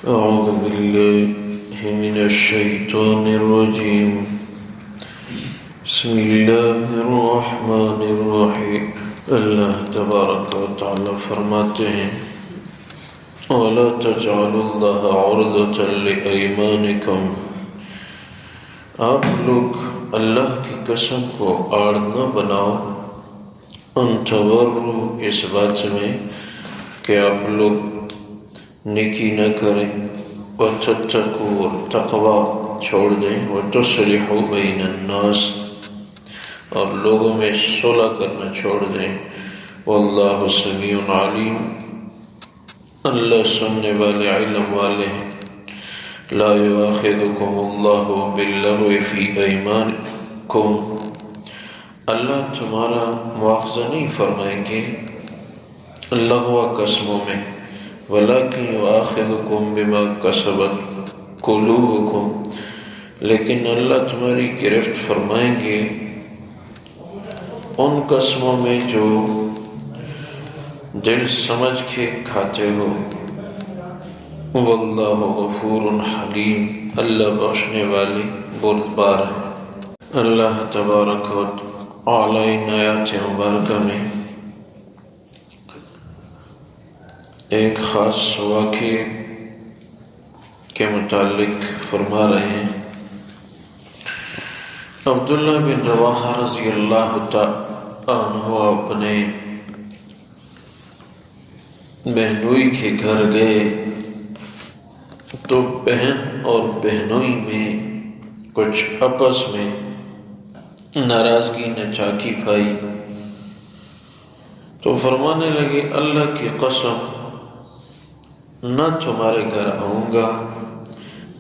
أعوذ بالله من الشيطان الرجيم. بسم الله الرحمن الرحيم. اللہ تبارک و تعالی فرماتے ہیں وَلَا تَجْعَلُوا اللَّهَ عُرْضَةً لِأَيْمَانِكُمْ، آپ لوگ اللہ کی قسم کو آڑ نہ بناؤ، ان تبروا، اس بات میں کہ آپ لوگ نیکی نہ کریں، وَتَتَّقُوا، اور تقوی چھوڑ دیں، وَتُصْلِحُوا بَيْنَ النَّاسِ، اور لوگوں میں صلح کرنا چھوڑ دیں، وَاللَّهُ سَمِيعٌ عَلِيمٌ، اللہ سننے والے علم والے ہیں۔ لا يؤاخذكم الله باللغو في أيمانكم، اللہ تمہارا مواخذہ نہیں فرمائیں گے لغو قسموں میں، ولكن يؤاخذكم بما كسبت قلوبكم، لیکن اللہ تمہاری گرفت فرمائیں گے ان قسموں میں جو دل سمجھ کے کھاتے ہو، واللہ غفور حلیم، اللہ بخشنے والی بردبار ہے۔ اللہ تبارک و تعالی ان آیات مبارکہ میں ایک خاص واقعے کے متعلق فرما رہے ہیں۔ عبداللہ بن رواحہ رضی اللہ تعالیٰ عنہ اپنے بہنوئی کے گھر گئے تو بہن اور بہنوئی میں کچھ آپس میں ناراضگی نچاکی پائی، تو فرمانے لگے اللہ کی قسم نہ تمہارے گھر آؤں گا،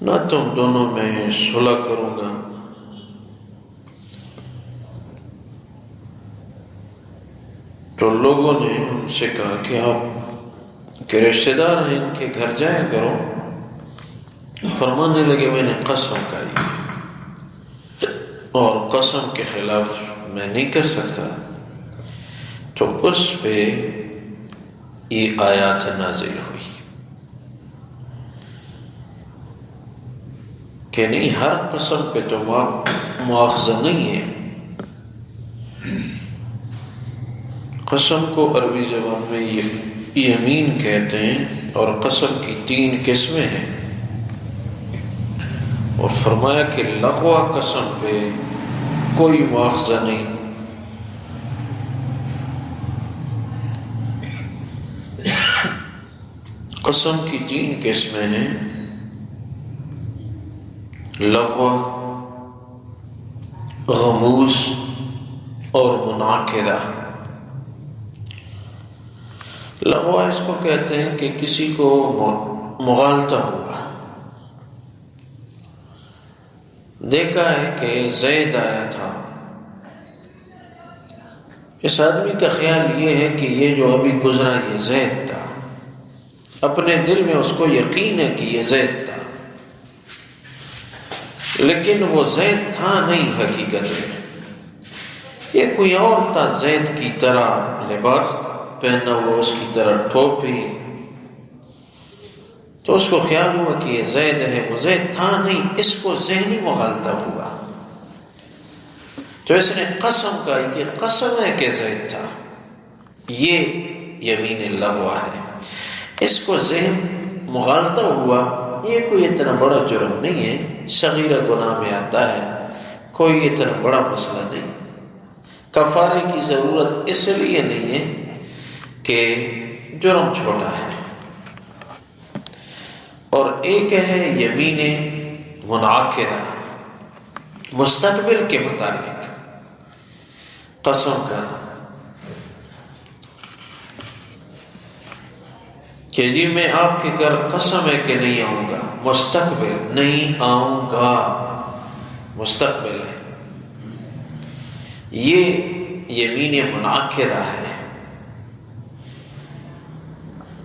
نہ تم دونوں میں صلح کروں گا۔ تو لوگوں نے ان سے کہا کہ آپ کے رشتہ دار ہیں، ان کے گھر جایا کرو۔ فرمانے لگے میں نے قسم کھائی اور قسم کے خلاف میں نہیں کر سکتا۔ تو اس پہ یہ آیات نازل ہوئی کہ نہیں، ہر قسم پہ تو مواخذہ نہیں ہے۔ قسم کو عربی زبان میں یمین کہتے ہیں، اور قسم کی 3 قسمیں ہیں، اور فرمایا کہ لغو قسم پہ کوئی مواخذہ نہیں۔ قسم کی 3 قسمیں ہیں، لغو، غموس اور منعقدہ۔ لغو اس کو کہتے ہیں کہ کسی کو مغالطہ ہوا، دیکھا ہے کہ زید آیا تھا، اس آدمی کا خیال یہ ہے کہ یہ جو ابھی گزرا یہ زید تھا، اپنے دل میں اس کو یقین ہے کہ یہ زید تھا، لیکن وہ زید تھا نہیں، حقیقت میں یہ کوئی اور تھا، زید کی طرح لباس پہنا ہوا، اس کی طرح ٹوپی۔ تو اس کو خیال ہوا کہ یہ زید ہے، وہ زید تھا نہیں، اس کو ذہنی مغالطہ ہوا، تو اس نے قسم کہی کہ قسم ہے کہ زید تھا۔ یہ یمین لغو ہے، اس کو ذہن مغالطہ ہوا، یہ کوئی اتنا بڑا جرم نہیں ہے، صغیرہ گناہ میں آتا ہے، کوئی اتنا بڑا مسئلہ نہیں، کفارے کی ضرورت اس لیے نہیں ہے کہ جرم چھوٹا ہے۔ اور ایک ہے یمین منعقدہ، مستقبل کے متعلق قسم کا، کہ جی میں آپ کے گھر قسم ہے کہ نہیں آؤں گا، مستقبل نہیں آؤں گا، مستقبل ہے، یہ یمین منعقدہ ہے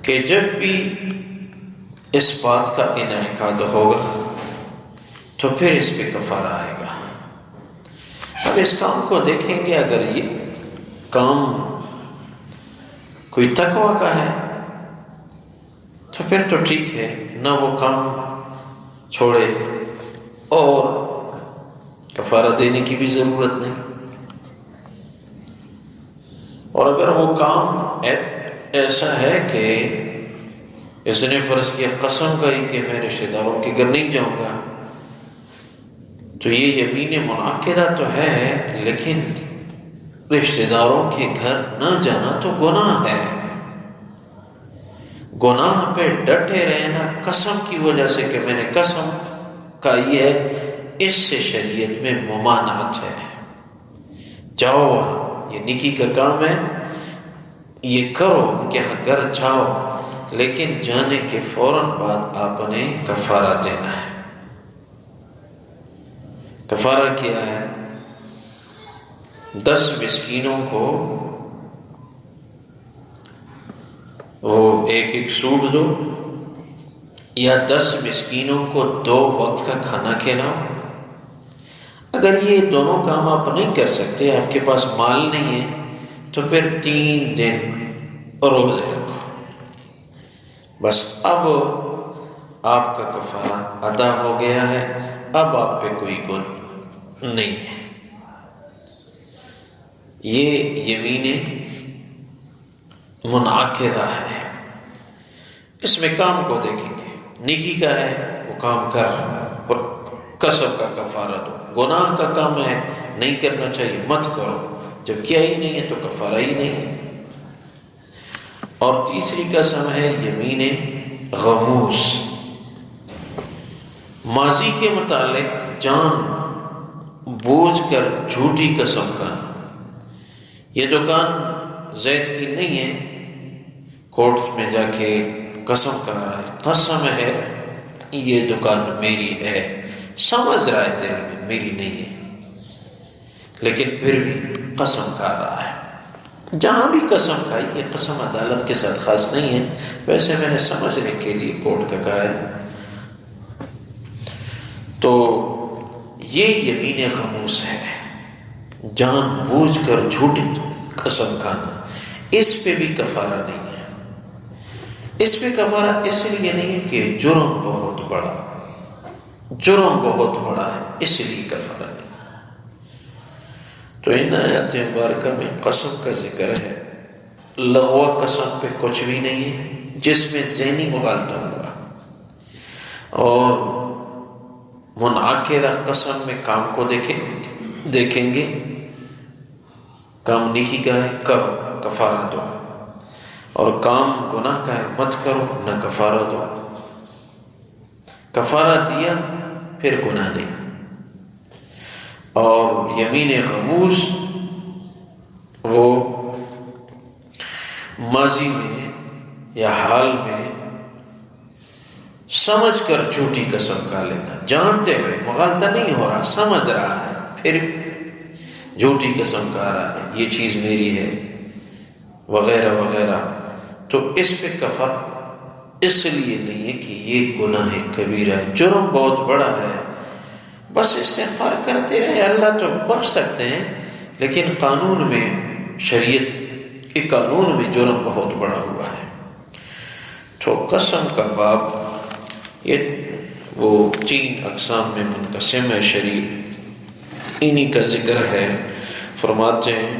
کہ جب بھی اس بات کا انعقاد ہوگا تو پھر اس پہ کفارہ آئے گا۔ اب اس کام کو دیکھیں گے، اگر یہ کام کوئی تقویٰ کا ہے تو پھر تو ٹھیک ہے، نہ وہ کام چھوڑے اور کفارہ دینے کی بھی ضرورت نہیں، اور اگر وہ کام ایسا ہے کہ اس نے فرض کیا قسم کہی کہ میں رشتہ داروں کے گھر نہیں جاؤں گا، تو یہ یمین منعقدہ تو ہے، لیکن رشتہ داروں کے گھر نہ جانا تو گناہ ہے۔ گناہ پہ ڈٹے رہنا قسم کی وجہ سے کہ میں نے قسم کہی ہے، اس سے شریعت میں ممانعت ہے۔ جاؤ وہاں، یہ نیکی کا کام ہے، یہ کرو، ان کے یہاں گھر جاؤ، لیکن جانے کے فوراً بعد آپ نے کفارہ دینا ہے۔ کفارہ کیا ہے؟ 10 مسکینوں کو وہ ایک سوٹ دو، یا 10 مسکینوں کو 2 وقت کا کھانا کھلاؤ۔ اگر یہ دونوں کام آپ نہیں کر سکتے، آپ کے پاس مال نہیں ہے، تو پھر 3 دن روزے رکھو۔ بس اب آپ کا کفارہ ادا ہو گیا ہے، اب آپ پہ کوئی گناہ نہیں ہے۔ یہ یمین منعقدہ ہے، اس میں کام کو دیکھیں گے۔ نیکی کا ہے وہ کام کر، اور قسم کا کفارہ دو۔ گناہ کا کام ہے نہیں کرنا چاہیے، مت کرو، جب کیا ہی نہیں ہے تو کفارہ ہی نہیں ہے۔ اور تیسری قسم ہے یمین غموس، ماضی کے متعلق جان بوجھ کر جھوٹی قسم کھانا۔ یہ دکان زید کی نہیں ہے، کورٹ میں جا کے قسم کہا رہا ہے، قسم ہے یہ دکان میری ہے، سمجھ رہا ہے دل میں میری نہیں ہے، لیکن پھر بھی قسم کہا رہا ہے۔ جہاں بھی قسم کھائی، یہ قسم عدالت کے ساتھ خاص نہیں ہے، ویسے میں نے سمجھنے کے لیے کورٹ کا کہا ہے۔ تو یہ یمین خموس ہے، جان بوجھ کر جھوٹی قسم کھانا، اس پہ بھی کفارہ نہیں ہے۔ اس پہ کفارہ اس لیے نہیں ہے کہ جرم بہت بڑا، جرم بہت بڑا ہے، اس لیے کفارہ نہیں۔ تو ان آیات مبارکہ میں قسم کا ذکر ہے، لغو قسم پہ کچھ بھی نہیں ہے جس میں ذہنی مغالطہ ہوا، اور منعقدہ قسم میں کام کو دیکھیں گے، کام نیکی کا ہے کرو، کفارہ دو، اور کام گناہ کا ہے مت کرو، نہ کفارہ دو۔ کفارہ دیا پھر گناہ نہیں۔ اور یمین غموس وہ ماضی میں یا حال میں سمجھ کر جھوٹی قسم کھا لینا، جانتے ہوئے، مغالطہ نہیں ہو رہا، سمجھ رہا ہے، پھر جھوٹی قسم کھا رہا ہے یہ چیز میری ہے وغیرہ وغیرہ، تو اس پہ کفر اس لیے نہیں ہے کہ یہ گناہ کبیرہ ہے، جرم بہت بڑا ہے۔ بس استغفار کرتے رہے، اللہ تو بخش سکتے ہیں، لیکن قانون میں، شریعت کے قانون میں جرم بہت بڑا ہوا ہے۔ تو قسم کا باب یہ وہ 3 اقسام میں منقسم ہے، شریعت انہی کا ذکر ہے۔ فرماتے ہیں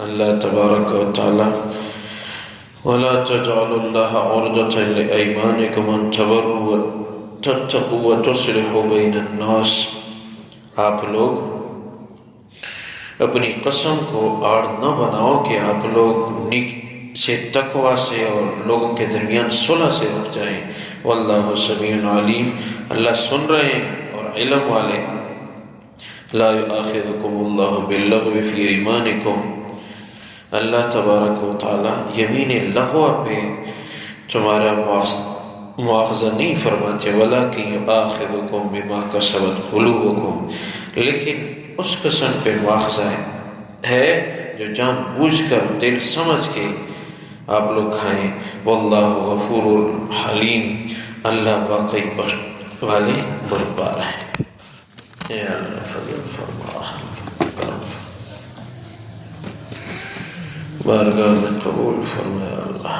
اللہ تبارک و تعالی وَلَا تَجْعَلُوا اللَّهَ عُرْضَةً لِأَيْمَانِكُمْ أَن تَبَرُّوا وَتَتَّقُوا وَتُصْلِحُوا بَيْنَ النَّاسِ۔ آپ لوگ اپنی قسم کو آڑ نہ بناؤ کہ آپ لوگ نیک سے، تقوی سے اور لوگوں کے درمیان صلح سے رک جائیں۔ واللہ سمیع علیم، اللہ سن رہے ہیں اور علم والے۔ لا یؤاخذکم اللہ باللغو فی ایمانکم، اللہ تبارک و تعالی یمین لغو پہ تمہارا مواخذہ نہیں فرماتے، ولیکن یؤاخذکم بما کسبت قلوبکم، لیکن اس قسم پہ مواخذہ ہے جو جان بوجھ کر دل سمجھ کے آپ لوگ کھائیں۔ واللہ غفور حلیم، اللہ واقعی بخش والے بردبار ہیں۔ اے اللہ فضل فرما، کرم بارگاہ میں قبول فرمایا اللہ۔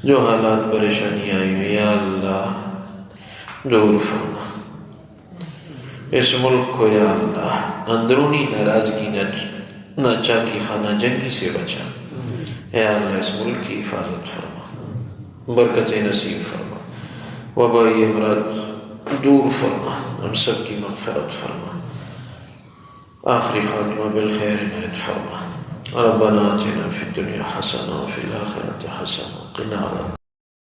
جو حالات پریشانی آئی ہوئی یا اللہ دور فرما، اس ملک کو یا اللہ اندرونی ناراضگی نہ چاکی خانہ جنگی سے بچا، اے اللہ اس ملک کی حفاظت فرما، برکت نصیب فرما، وبائی امراض دور فرما، ہم سب کی مغفرت فرما، آخری خاتمہ بالخیر عنایت فرما۔ ربنا آتنا فی الدنیا حسنہ وفی الآخرۃ حسنہ وقنا عذاب